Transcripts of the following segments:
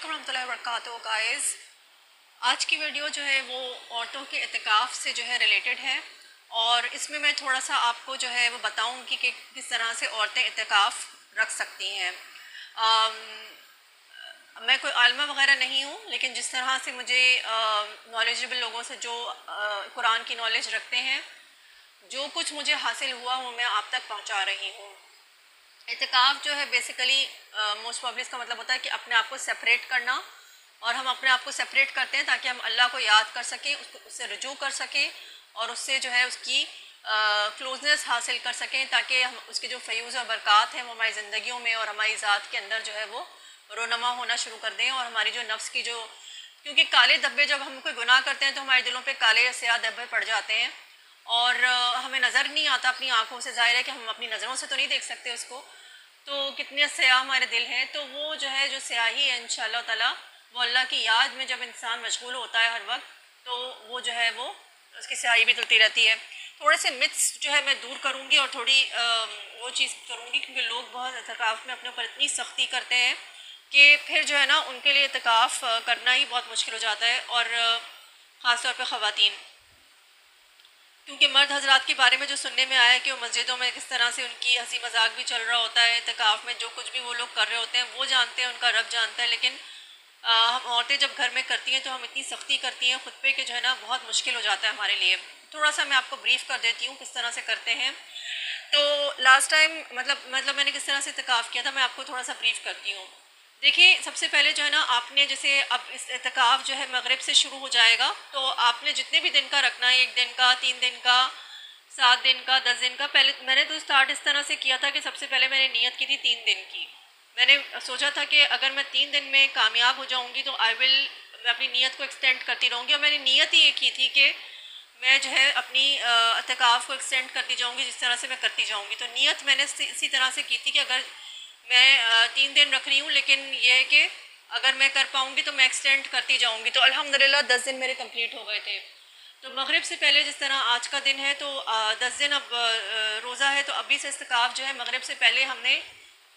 علیکم ورحمۃ اللہ وبرکاتہ گائز. آج کی ویڈیو جو ہے وہ عورتوں کے اعتکاف سے جو ہے ریلیٹڈ ہے، اور اس میں میں تھوڑا سا آپ کو جو ہے وہ بتاؤں گی کہ کس طرح سے عورتیں اعتکاف رکھ سکتی ہیں. میں کوئی عالمہ وغیرہ نہیں ہوں، لیکن جس طرح سے مجھے نالجبل لوگوں سے جو قرآن کی نالج رکھتے ہیں، جو کچھ مجھے حاصل ہوا وہ میں آپ تک پہنچا رہی ہوں. اعتکاف جو ہے بیسیکلی موسٹ پرابلی اس کا مطلب ہوتا ہے کہ اپنے آپ کو سپریٹ کرنا، اور ہم اپنے آپ کو سپریٹ کرتے ہیں تاکہ ہم اللہ کو یاد کر سکیں، اس سے رجوع کر سکیں، اور اس سے جو ہے اس کی کلوزنس حاصل کر سکیں، تاکہ ہم اس کے جو فیوز اور برکات ہیں وہ ہماری زندگیوں میں اور ہماری ذات کے اندر جو ہے وہ رونما ہونا شروع کر دیں. اور ہماری جو نفس کی جو، کیونکہ کالے دھبے جب ہم کوئی گناہ کرتے ہیں تو ہمارے دلوں پہ کالے یا سیاہ دھبے پڑ جاتے ہیں، اور ہمیں نظر نہیں آتا اپنی آنکھوں سے. ظاہر ہے کہ ہم اپنی نظروں سے تو نہیں دیکھ سکتے اس کو، تو کتنے سیاہ ہمارے دل ہیں. تو وہ جو ہے جو سیاہی ہے انشاءاللہ تعالیٰ وہ اللہ کی یاد میں جب انسان مشغول ہوتا ہے ہر وقت، تو وہ جو ہے وہ اس کی سیاہی بھی دلتی رہتی ہے. تھوڑے سے متس جو ہے میں دور کروں گی، اور تھوڑی وہ چیز کروں گی، کیونکہ لوگ بہت اعتکاف میں اپنے اوپر اتنی سختی کرتے ہیں کہ پھر جو ہے نا ان کے لیے اعتکاف کرنا ہی بہت مشکل ہو جاتا ہے، اور خاص طور پہ خواتین. کیونکہ مرد حضرات کے بارے میں جو سننے میں آیا ہے کہ وہ مسجدوں میں کس طرح سے ان کی ہنسی مذاق بھی چل رہا ہوتا ہے، اعتکاف میں جو کچھ بھی وہ لوگ کر رہے ہوتے ہیں وہ جانتے ہیں، ان کا رب جانتا ہے. لیکن ہم عورتیں جب گھر میں کرتی ہیں تو ہم اتنی سختی کرتی ہیں خود پہ کہ جو ہے نا بہت مشکل ہو جاتا ہے ہمارے لیے. تھوڑا سا میں آپ کو بریف کر دیتی ہوں کس طرح سے کرتے ہیں. تو لاسٹ ٹائم مطلب میں نے کس طرح سے اعتکاف کیا تھا، میں آپ کو تھوڑا سا بریف کرتی ہوں. دیکھیں، سب سے پہلے جو ہے نا آپ نے جیسے اب اس اعتکاف جو ہے مغرب سے شروع ہو جائے گا، تو آپ نے جتنے بھی دن کا رکھنا ہے، 1 دن کا، 3 دن کا، 7 دن کا، 10 دن کا. پہلے میں نے تو اسٹارٹ اس طرح سے کیا تھا کہ سب سے پہلے میں نے نیت کی تھی 3 دن کی. میں نے سوچا تھا کہ اگر میں 3 دن میں کامیاب ہو جاؤں گی تو میں اپنی نیت کو ایکسٹینڈ کرتی رہوں گی. اور میں نے نیت ہی یہ کی تھی کہ میں جو ہے اپنی اعتکاف کو ایکسٹینڈ کرتی جاؤں گی جس طرح سے میں کرتی جاؤں گی. تو نیت میں نے اسی طرح سے کی تھی کہ اگر میں 3 دن رکھ رہی ہوں، لیکن یہ ہے کہ اگر میں کر پاؤں گی تو میں ایکسٹینڈ کرتی جاؤں گی. تو الحمدللہ 10 دن میرے کمپلیٹ ہو گئے تھے. تو مغرب سے پہلے جس طرح آج کا دن ہے تو 10 دن اب روزہ ہے، تو ابھی سے اعتکاف جو ہے مغرب سے پہلے ہم نے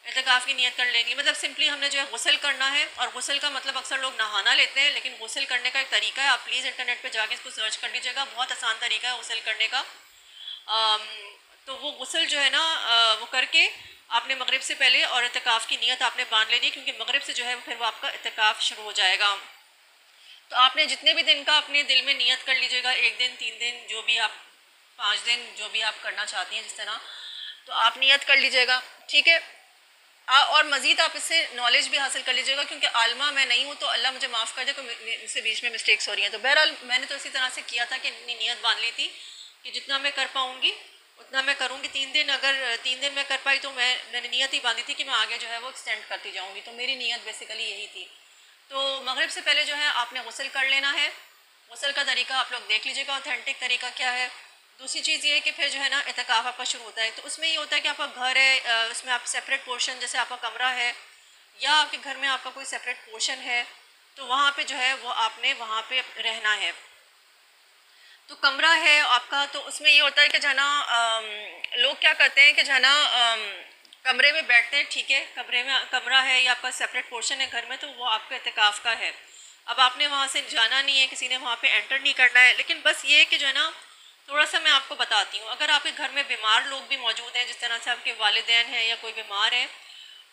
اعتکاف کی نیت کر لینی. مطلب سمپلی ہم نے جو ہے غسل کرنا ہے. اور غسل کا مطلب اکثر لوگ نہانا لیتے ہیں، لیکن غسل کرنے کا ایک طریقہ ہے. آپ پلیز انٹرنیٹ پہ جا کے اس کو سرچ کر لیجیے گا، بہت آسان طریقہ ہے غسل کرنے کا. تو وہ غسل جو ہے نا وہ کر کے آپ نے مغرب سے پہلے اور اعتکاف کی نیت آپ نے باندھ لینی، کیونکہ مغرب سے جو ہے پھر وہ آپ کا اعتکاف شروع ہو جائے گا. تو آپ نے جتنے بھی دن کا اپنے دل میں نیت کر لیجیے گا، 1 دن، 3 دن، جو بھی آپ 5 دن، جو بھی آپ کرنا چاہتی ہیں جس طرح، تو آپ نیت کر لیجیے گا. ٹھیک ہے. اور مزید آپ اس سے نالج بھی حاصل کر لیجیے گا، کیونکہ عالمہ میں نہیں ہوں تو اللہ مجھے معاف کر دے کہ مجھ سے بیچ میں مسٹیکس ہو رہی ہیں. تو بہرحال میں نے تو اسی طرح سے کیا تھا کہ اپنی نیت باندھ لی تھی کہ جتنا میں کر پاؤں گی اتنا میں کروں گی. 3 دن، اگر 3 دن میں کر پائی تو میں نے نیت ہی باندھی تھی کہ میں آگے جو ہے وہ ایکسٹینڈ کرتی جاؤں گی. تو میری نیت بیسیکلی یہی تھی. تو مغرب سے پہلے جو ہے آپ نے غسل کر لینا ہے. غسل کا طریقہ آپ لوگ دیکھ لیجیے گا اوتھینٹک طریقہ کیا ہے. دوسری چیز یہ ہے کہ پھر جو ہے نا اعتکاف آپ کا شروع ہوتا ہے. تو اس میں یہ ہوتا ہے کہ آپ کا گھر ہے، اس میں آپ سیپریٹ پورشن، جیسے آپ کا کمرہ ہے یا آپ کے گھر میں آپ کا کوئی سیپریٹ پورشن ہے، تو وہاں پہ جو ہے وہ آپ نے وہاں پہ رہنا ہے. تو کمرہ ہے آپ کا، تو اس میں یہ ہوتا ہے کہ جو ہے نا لوگ کیا کرتے ہیں کہ جو ہے نا کمرے میں بیٹھتے ہیں. ٹھیک ہے، کمرہ ہے یا آپ کا سیپریٹ پورشن ہے گھر میں، تو وہ آپ کا اعتکاف کا ہے. اب آپ نے وہاں سے جانا نہیں ہے، کسی نے وہاں پہ انٹر نہیں کرنا ہے. لیکن بس یہ کہ جو ہے نا تھوڑا سا میں آپ کو بتاتی ہوں، اگر آپ کے گھر میں بیمار لوگ بھی موجود ہیں، جس طرح سے آپ کے والدین ہیں یا کوئی بیمار ہے،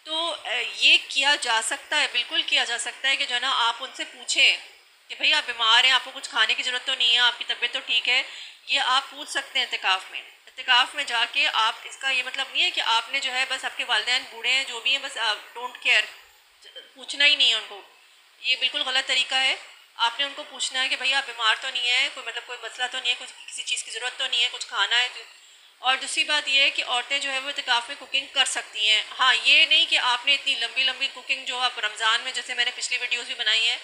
تو یہ کیا جا سکتا ہے، بالکل کیا جا سکتا ہے کہ جو ہے نا آپ ان سے پوچھیں کہ بھئی آپ بیمار ہیں، آپ کو کچھ کھانے کی ضرورت تو نہیں ہے، آپ کی طبیعت تو ٹھیک ہے. یہ آپ پوچھ سکتے ہیں اعتکاف میں. اعتکاف میں جا کے آپ، اس کا یہ مطلب نہیں ہے کہ آپ نے جو ہے بس آپ کے والدین بوڑھے ہیں جو بھی ہیں بس ڈونٹ کیئر، پوچھنا ہی نہیں ہے ان کو. یہ بالکل غلط طریقہ ہے. آپ نے ان کو پوچھنا ہے کہ بھئی آپ بیمار تو نہیں ہے، کوئی مسئلہ تو نہیں ہے، کسی چیز کی ضرورت تو نہیں ہے، کچھ کھانا ہے. اور دوسری بات یہ ہے کہ عورتیں جو ہے وہ اعتکاف میں کوکنگ کر سکتی ہیں. ہاں، یہ نہیں کہ آپ نے اتنی لمبی لمبی کوکنگ جو آپ رمضان میں، جیسے میں نے پچھلی ویڈیوز بھی بنائی ہیں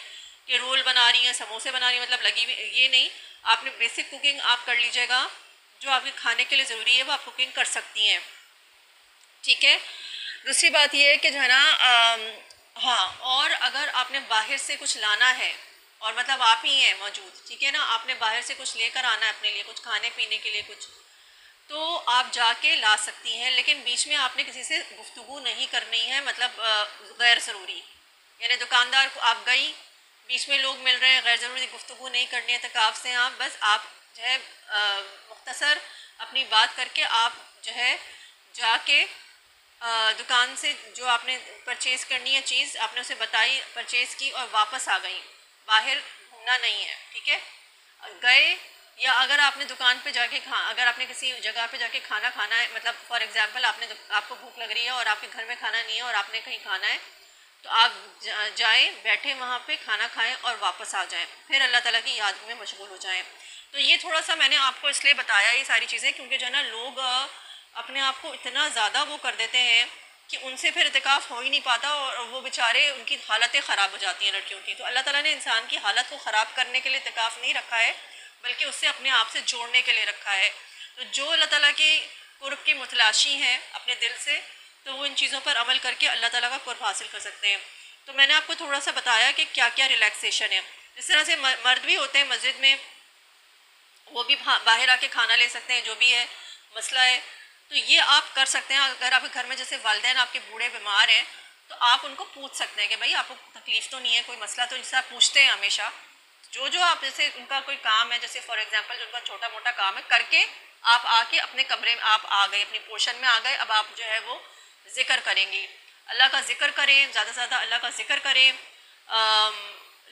کہ رول بنا رہی ہیں، سموسے بنا رہی ہیں، مطلب لگی ہوئی، یہ نہیں. آپ نے بیسک کوکنگ آپ کر لیجیے گا، جو آپ کے کھانے کے لیے ضروری ہے وہ آپ کوکنگ کر سکتی ہیں. ٹھیک ہے. دوسری بات یہ ہے کہ جو ہے نا ہاں، اور اگر آپ نے باہر سے کچھ لانا ہے اور مطلب آپ ہی ہیں موجود، ٹھیک ہے نا، آپ نے باہر سے کچھ لے کر آنا ہے اپنے لیے، کچھ کھانے پینے کے لیے کچھ، تو آپ جا کے لا سکتی ہیں. لیکن بیچ میں آپ نے کسی سے گفتگو نہیں کرنی ہے، مطلب غیر ضروری. یعنی دکاندار کو آپ گئی، بیچ میں لوگ مل رہے ہیں، غیر ضروری گفتگو نہیں کرنی ہے اعتکاف سے، آپ بس آپ جو ہے مختصر اپنی بات کر کے آپ جو ہے جا کے دکان سے جو آپ نے پرچیز کرنی ہے چیز آپ نے اسے بتائی، پرچیز کی اور واپس آ گئیں، باہر گھومنا نہیں ہے، ٹھیک ہے؟ گئے یا اگر آپ نے دکان پہ جا کے اگر آپ نے کسی جگہ پہ جا کے کھانا کھانا ہے، مطلب فار ایگزامپل آپ کو بھوک لگ رہی ہے اور آپ کے گھر میں کھانا نہیں ہے اور آپ نے کہیں کھانا ہے، تو آپ جائیں، بیٹھیں وہاں پہ، کھانا کھائیں اور واپس آ جائیں، پھر اللہ تعالیٰ کی یاد میں مشغول ہو جائیں۔ تو یہ تھوڑا سا میں نے آپ کو اس لیے بتایا یہ ساری چیزیں، کیونکہ جو ہے نا لوگ اپنے آپ کو اتنا زیادہ وہ کر دیتے ہیں کہ ان سے پھر اعتکاف ہو ہی نہیں پاتا، اور وہ بیچارے ان کی حالتیں خراب ہو جاتی ہیں لڑکیوں کی۔ تو اللہ تعالیٰ نے انسان کی حالت کو خراب کرنے کے لیے اعتکاف نہیں رکھا ہے، بلکہ اس سے اپنے آپ سے جوڑنے کے لیے رکھا ہے۔ تو جو اللہ تعالیٰ کی قرب کی متلاشی ہیں اپنے دل سے، تو وہ ان چیزوں پر عمل کر کے اللہ تعالیٰ کا قرب حاصل کر سکتے ہیں۔ تو میں نے آپ کو تھوڑا سا بتایا کہ کیا کیا ریلیکسیشن ہے۔ جس طرح سے مرد بھی ہوتے ہیں مسجد میں، وہ بھی باہر آ کے کھانا لے سکتے ہیں، جو بھی ہے مسئلہ ہے، تو یہ آپ کر سکتے ہیں۔ اگر آپ کے گھر میں جیسے والدین آپ کے بوڑھے بیمار ہیں، تو آپ ان کو پوچھ سکتے ہیں کہ بھائی آپ کو تکلیف تو نہیں ہے، کوئی مسئلہ تو، جسے آپ پوچھتے ہیں ہمیشہ، جو آپ جیسے ان کا کوئی کام ہے، جیسے فار ایگزامپل جو ان کا چھوٹا موٹا کام ہے کر کے آپ آ کے اپنے کمرے میں آپ آ گئے، اپنی پورشن میں آ گئے، اب آپ جو ہے وہ ذکر کریں گی، اللہ کا ذکر کریں، زیادہ سے زیادہ اللہ کا ذکر کریں۔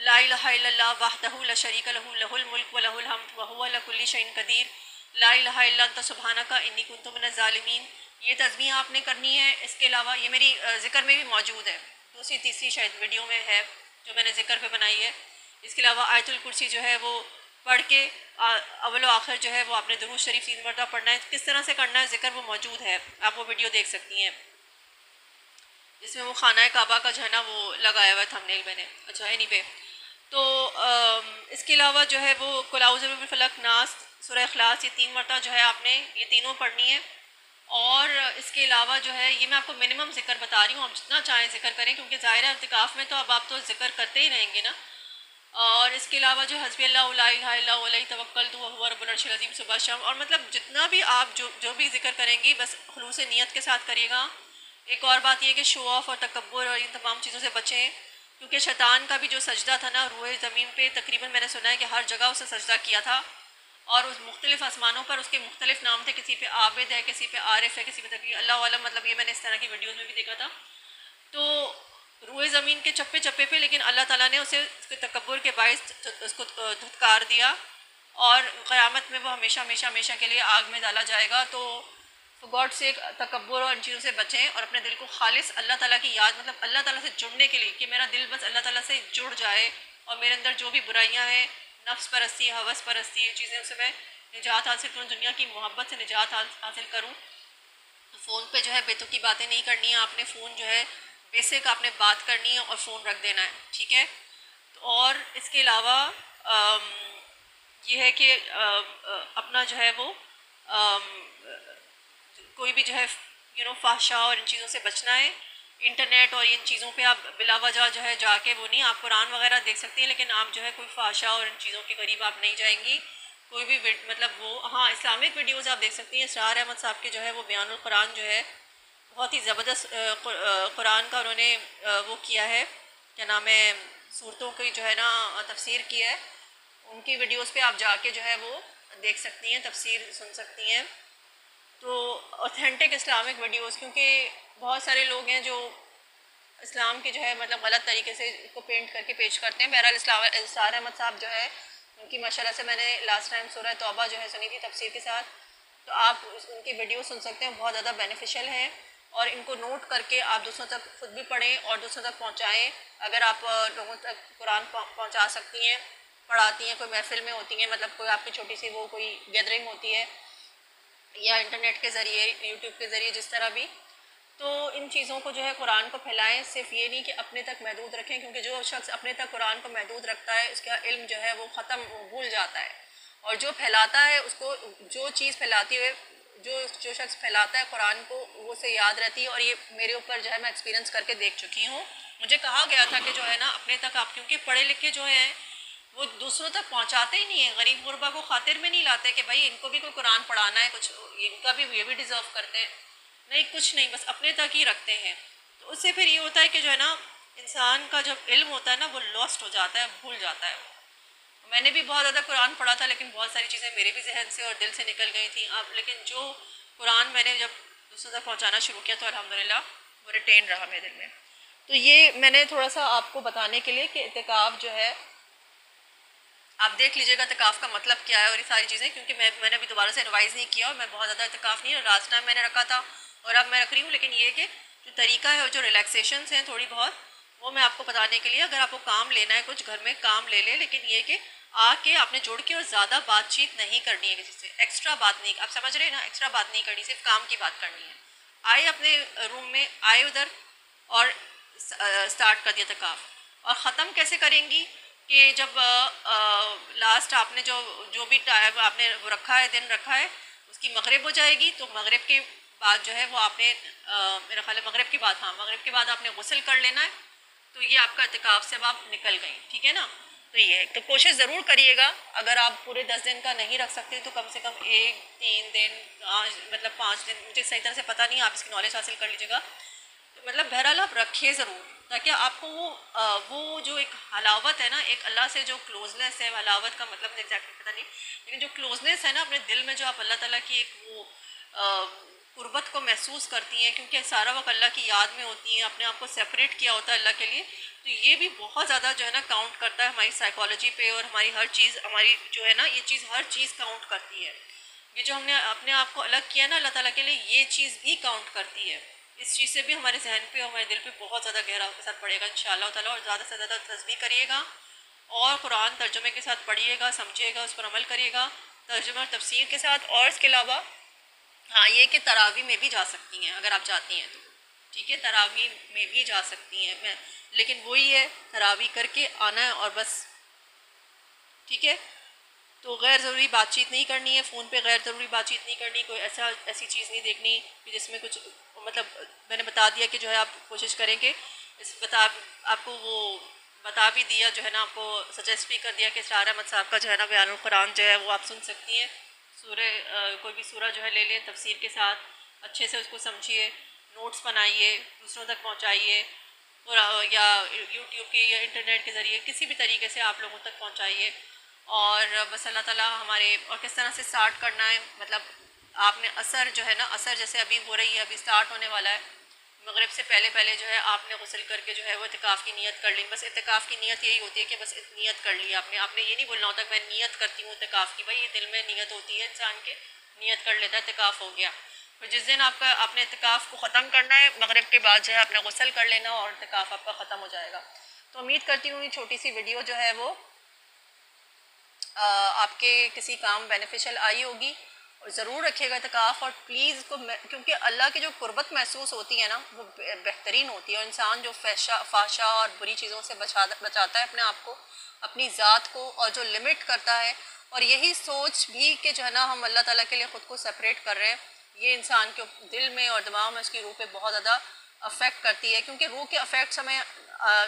لا الہ الا اللہ وحدہ لا شریک لہ لہ الملک و لہ الحمد وہو علی کل شیء قدیر، لا الہ الا انت سبحانک انی کنت من الظالمین، یہ تسبیح آپ نے کرنی ہے۔ اس کے علاوہ یہ میری ذکر میں بھی موجود ہے، دوسری تیسری شاید ویڈیو میں ہے جو میں نے ذکر پہ بنائی ہے۔ اس کے علاوہ آیت الکرسی جو ہے وہ پڑھ کے اول و آخر جو ہے وہ آپ نے درود شریف 3 مرتبہ پڑھنا ہے۔ کس طرح سے کرنا ہے ذکر وہ موجود ہے، آپ وہ ویڈیو دیکھ سکتی ہیں، جس میں وہ خانہ کعبہ کا جو ہے نا وہ لگایا ہوا ہے تھمبنیل میں نے۔ اچھا اینی وے، تو اس کے علاوہ جو ہے وہ قل اعوذ برب الفلق، ناس، سورہ اخلاص، یہ 3 مرتبہ جو ہے آپ نے یہ تینوں پڑھنی ہے۔ اور اس کے علاوہ جو ہے یہ میں آپ کو منیمم ذکر بتا رہی ہوں، آپ جتنا چاہیں ذکر کریں، کیونکہ ظاہر ہے اعتکاف میں تو اب آپ تو ذکر کرتے ہی رہیں گے نا۔ اور اس کے علاوہ جو حسبی اللہ لا الہ الا هو علیہ توکلت وہو رب العرش العظیم صبح شام، اور مطلب جتنا بھی آپ جو بھی ذکر کریں گی بس خلوص نیت کے ساتھ کریے گا۔ ایک اور بات یہ کہ شو آف اور تکبر اور ان تمام چیزوں سے بچیں، کیونکہ شیطان کا بھی جو سجدہ تھا نا روئے زمین پہ، تقریباً میں نے سنا ہے کہ ہر جگہ اسے سجدہ کیا تھا، اور اس مختلف آسمانوں پر اس کے مختلف نام تھے، کسی پہ عابد ہے، کسی پہ عارف ہے، کسی پہ تقریر، اللہ عالم، مطلب یہ میں نے اس طرح کی ویڈیوز میں بھی دیکھا تھا۔ تو روئے زمین کے چپے چپے پہ، لیکن اللہ تعالیٰ نے اسے اس کے تکبر کے باعث اس کو دھتکار دیا، اور قیامت میں وہ ہمیشہ ہمیشہ ہمیشہ کے لیے آگ میں ڈالا جائے گا۔ تو گاڈ سے تکبر اور ان چیزوں سے بچیں، اور اپنے دل کو خالص اللہ تعالیٰ کی یاد، مطلب اللہ تعالیٰ سے جڑنے کے لیے، کہ میرا دل بس اللہ تعالیٰ سے جڑ جائے، اور میرے اندر جو بھی برائیاں ہیں، نفس پرستی، ہوس پرستی، یہ چیزیں، اس سے میں نجات حاصل کروں، دنیا کی محبت سے نجات حاصل کروں۔ فون پہ جو ہے بے تکی باتیں نہیں کرنی ہے آپ نے، فون جو ہے بیسک آپ نے بات کرنی ہے اور فون رکھ دینا ہے، ٹھیک ہے؟ اور اس کے علاوہ یہ ہے کہ اپنا جو ہے وہ کوئی بھی جو ہے فحشا اور ان چیزوں سے بچنا ہے۔ انٹرنیٹ اور ان چیزوں پہ آپ بلا وجہ جو ہے جا کے وہ نہیں، آپ قرآن وغیرہ دیکھ سکتی ہیں، لیکن آپ جو ہے کوئی فحشا اور ان چیزوں کے قریب آپ نہیں جائیں گی۔ کوئی بھی مطلب وہ، ہاں اسلامک ویڈیوز آپ دیکھ سکتی ہیں، اسرار احمد صاحب کے جو ہے وہ بیان القرآن جو ہے بہت ہی زبردست قرآن کا انہوں نے وہ کیا ہے، کیا نام ہے، صورتوں کی جو ہے نا تفسیر کی ہے، ان کی ویڈیوز پہ آپ جا کے جو ہے وہ دیکھ سکتی ہیں، تفسیر سن سکتی ہیں۔ تو اوتھینٹک اسلامک ویڈیوز، کیونکہ بہت سارے لوگ ہیں جو اسلام کی جو ہے مطلب غلط طریقے سے اس کو پینٹ کر کے پیش کرتے ہیں۔ بہرحال اسرار احمد صاحب جو ہے ان کی ماشاء اللہ سے میں نے لاسٹ ٹائم سورہ توبہ جو ہے سنی تھی تفسیر کے ساتھ، تو آپ ان کی ویڈیو سن سکتے ہیں، بہت زیادہ بینیفیشل ہے، اور ان کو نوٹ کر کے آپ دوسروں تک خود بھی پڑھیں اور دوسروں تک پہنچائیں۔ اگر آپ لوگوں تک قرآن پہنچا سکتی ہیں، پڑھاتی ہیں، کوئی محفل میں ہوتی ہیں، مطلب کوئی آپ کی چھوٹی سی وہ کوئی گیدرنگ ہوتی ہے، یا انٹرنیٹ کے ذریعے، یوٹیوب کے ذریعے، جس طرح بھی، تو ان چیزوں کو جو ہے قرآن کو پھیلائیں۔ صرف یہ نہیں کہ اپنے تک محدود رکھیں، کیونکہ جو شخص اپنے تک قرآن کو محدود رکھتا ہے اس کا علم جو ہے وہ ختم، بھول جاتا ہے، اور جو پھیلاتا ہے اس کو جو چیز پھیلاتی ہوئے جو شخص پھیلاتا ہے قرآن کو، وہ اسے یاد رہتی ہے۔ اور یہ میرے اوپر جو ہے میں ایکسپیرینس کر کے دیکھ چکی ہوں۔ مجھے کہا گیا تھا کہ جو ہے نا اپنے تک آپ، کیونکہ پڑھے لکھے جو ہیں وہ دوسروں تک پہنچاتے ہی نہیں ہیں، غریب غربا کو خاطر میں نہیں لاتے کہ بھائی ان کو بھی کوئی قرآن پڑھانا ہے، کچھ ان کا بھی یہ بھی ڈیزرو کرتے ہیں، نہیں، کچھ نہیں، بس اپنے تک ہی رکھتے ہیں۔ تو اس سے پھر یہ ہوتا ہے کہ جو ہے نا انسان کا جب علم ہوتا ہے نا وہ لاسٹ ہو جاتا ہے، بھول جاتا ہے. میں نے بھی بہت زیادہ قرآن پڑھا تھا لیکن بہت ساری چیزیں میرے بھی ذہن سے اور دل سے نکل گئی تھیں. اب لیکن جو قرآن میں نے جب دوسروں تک پہنچانا شروع کیا تو الحمدللہ وہ ریٹین رہا میرے دل میں. تو یہ میں نے تھوڑا سا آپ کو بتانے کے لیے کہ اعتکاف جو ہے آپ دیکھ لیجیے گا اعتکاف کا مطلب کیا ہے اور یہ ساری چیزیں، کیونکہ میں نے ابھی دوبارہ سے ریوائز نہیں کیا اور میں بہت زیادہ اعتکاف نہیں، لاسٹ ٹائم میں نے رکھا تھا اور اب میں رکھ رہی ہوں. لیکن یہ کہ جو طریقہ ہے اور جو ریلیکسیشنس ہیں تھوڑی بہت وہ میں آپ کو بتانے کے لیے، اگر آپ کو کام لینا ہے کچھ گھر میں کام لے لے، لیکن یہ کہ آ کے آپ نے جوڑ کے اور زیادہ بات چیت نہیں کرنی ہے کسی سے، ایکسٹرا بات نہیں، آپ سمجھ رہے ہیں نا، ایکسٹرا بات نہیں کرنی، صرف کام کی بات کرنی ہے. آئے اپنے روم میں، آئے ادھر اور سٹارٹ کر دیا اعتکاف. اور ختم کیسے کریں گی کہ جب لاسٹ آپ نے جو بھی ٹائم آپ نے رکھا ہے، دن رکھا ہے، اس کی مغرب ہو جائے گی تو مغرب کے بعد جو ہے وہ آپ نے میرا خیال ہے مغرب کے بعد، ہاں مغرب کے بعد آپ نے غسل کر لینا ہے. تو یہ آپ کا اعتکاف سے اب آپ نکل گئیں، ٹھیک ہے نا. تو یہ تو کوشش ضرور کریے گا، اگر آپ پورے 10 دن کا نہیں رکھ سکتے تو کم سے کم 1 3 دن، مطلب 5 دن، مجھے صحیح طرح سے پتہ نہیں، آپ اس کی نالج حاصل کر لیجیے گا. مطلب بہرحال آپ رکھیے ضرور تاکہ آپ کو وہ جو ایک حلاوت ہے نا، ایک اللہ سے جو کلوزنس ہے، حلاوت کا مطلب مجھے ایگزیکٹلی پتہ نہیں، لیکن جو کلوزنس ہے نا اپنے دل میں، جو آپ اللہ تعالیٰ کی ایک وہ قربت کو محسوس کرتی ہیں، کیونکہ سارا وقت اللہ کی یاد میں ہوتی ہیں، اپنے آپ کو سیپریٹ کیا ہوتا ہے اللہ کے لیے. تو یہ بھی بہت زیادہ جو ہے نا کاؤنٹ کرتا ہے ہماری سائیکالوجی پہ، اور ہماری ہر چیز، ہماری جو ہے نا یہ چیز ہر چیز کاؤنٹ کرتی ہے. یہ جو ہم نے اپنے آپ کو الگ کیا نا اللہ تعالیٰ کے لیے، یہ چیز بھی کاؤنٹ کرتی ہے. اس چیز سے بھی ہمارے ذہن پہ اور ہمارے دل پہ بہت زیادہ گہرا اثر پڑے گا انشاءاللہ تعالیٰ. اور زیادہ سے زیادہ تسبیح کریے گا اور قرآن ترجمے کے ساتھ پڑھیے گا، سمجھیے گا، اس پر عمل کریے گا ترجمہ اور تفسیر کے ساتھ. اور اس کے علاوہ ہاں یہ کہ تراویح میں بھی جا سکتی ہیں اگر آپ جاتی ہیں تو، ٹھیک ہے، تراویح میں بھی جا سکتی ہیں. لیکن وہی ہے تراویح کر کے آنا ہے اور بس، ٹھیک ہے. تو غیر ضروری بات چیت نہیں کرنی ہے، فون پہ غیر ضروری بات چیت نہیں کرنی، کوئی ایسی چیز نہیں دیکھنی کہ جس میں کچھ، مطلب میں نے بتا دیا کہ جو ہے آپ کوشش کریں کہ آپ کو وہ بتا بھی دیا جو ہے نا، آپ کو سجیسٹ بھی کر دیا کہ اسرار احمد صاحب کا جو ہے نا بیان القرآن جو ہے وہ آپ سن سکتی ہیں. سورہ کوئی بھی سورہ جو ہے لے لیں تفسیر کے ساتھ، اچھے سے اس کو سمجھیے، نوٹس بنائیے، دوسروں تک پہنچائیے، اور یا یوٹیوب کے یا انٹرنیٹ کے ذریعے کسی بھی طریقے سے آپ لوگوں تک پہنچائیے. اور بس اللہ تعالیٰ ہمارے، اور کس طرح سے سٹارٹ کرنا ہے، مطلب آپ نے عصر جو ہے نا، عصر جیسے ابھی ہو رہی ہے، ابھی سٹارٹ ہونے والا ہے، مغرب سے پہلے پہلے جو ہے آپ نے غسل کر کے جو ہے وہ اعتکاف کی نیت کر لی. بس اعتکاف کی نیت یہی ہوتی ہے کہ بس نیت کر لی آپ نے یہ نہیں بولنا ہوتا کہ میں نیت کرتی ہوں اعتکاف کی. بھائی یہ دل میں نیت ہوتی ہے انسان کے، نیت کر لیتا ہے اعتکاف ہو گیا. پھر جس دن آپ نے اعتکاف کو ختم کرنا ہے، مغرب کے بعد جو ہے آپ نے غسل کر لینا اور اعتکاف آپ کا ختم ہو جائے گا. تو امید کرتی ہوں یہ چھوٹی سی ویڈیو جو ہے وہ آپ کے کسی کام بینیفیشل آئی ہوگی. اور ضرور رکھیے گا اعتکاف، اور پلیز اس کو، کیونکہ اللہ کی جو قربت محسوس ہوتی ہے نا وہ بہترین ہوتی ہے. اور انسان جو فحشا اور بری چیزوں سے بچاتا ہے اپنے آپ کو، اپنی ذات کو، اور جو لمٹ کرتا ہے، اور یہی سوچ بھی کہ جو ہے نا ہم اللہ تعالیٰ کے لیے خود کو سپریٹ کر رہے ہیں، یہ انسان کے دل میں اور دماغ میں، اس کی روح پہ بہت زیادہ افیکٹ کرتی ہے. کیونکہ روح کے افیکٹس ہمیں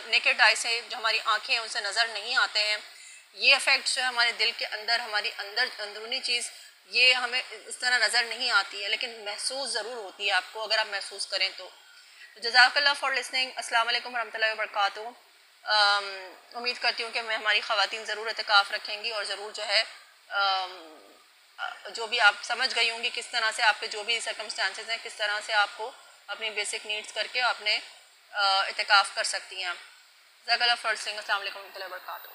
نیکڈ آئی سے، جو ہماری آنکھیں ہیں ان سے نظر نہیں آتے ہیں. یہ افیکٹس جو ہے ہمارے دل کے اندر، ہماری اندرونی چیز، یہ ہمیں اس طرح نظر نہیں آتی ہے لیکن محسوس ضرور ہوتی ہے آپ کو، اگر آپ محسوس کریں تو. جزاک اللہ فار لسننگ. السلام علیکم ورحمۃ اللہ وبرکاتہ. امید کرتی ہوں کہ ہماری خواتین ضرور اعتکاف رکھیں گی، اور ضرور جو ہے جو بھی آپ سمجھ گئی ہوں گی کس طرح سے آپ کے جو بھی سرکمسٹانسز ہیں، کس طرح سے آپ کو اپنی بیسک نیڈس کر کے اپنے اعتکاف کر سکتی ہیں. جزاک اللہ فار لسننگ. السلام علیکم ورحمۃ اللہ وبرکاتہ.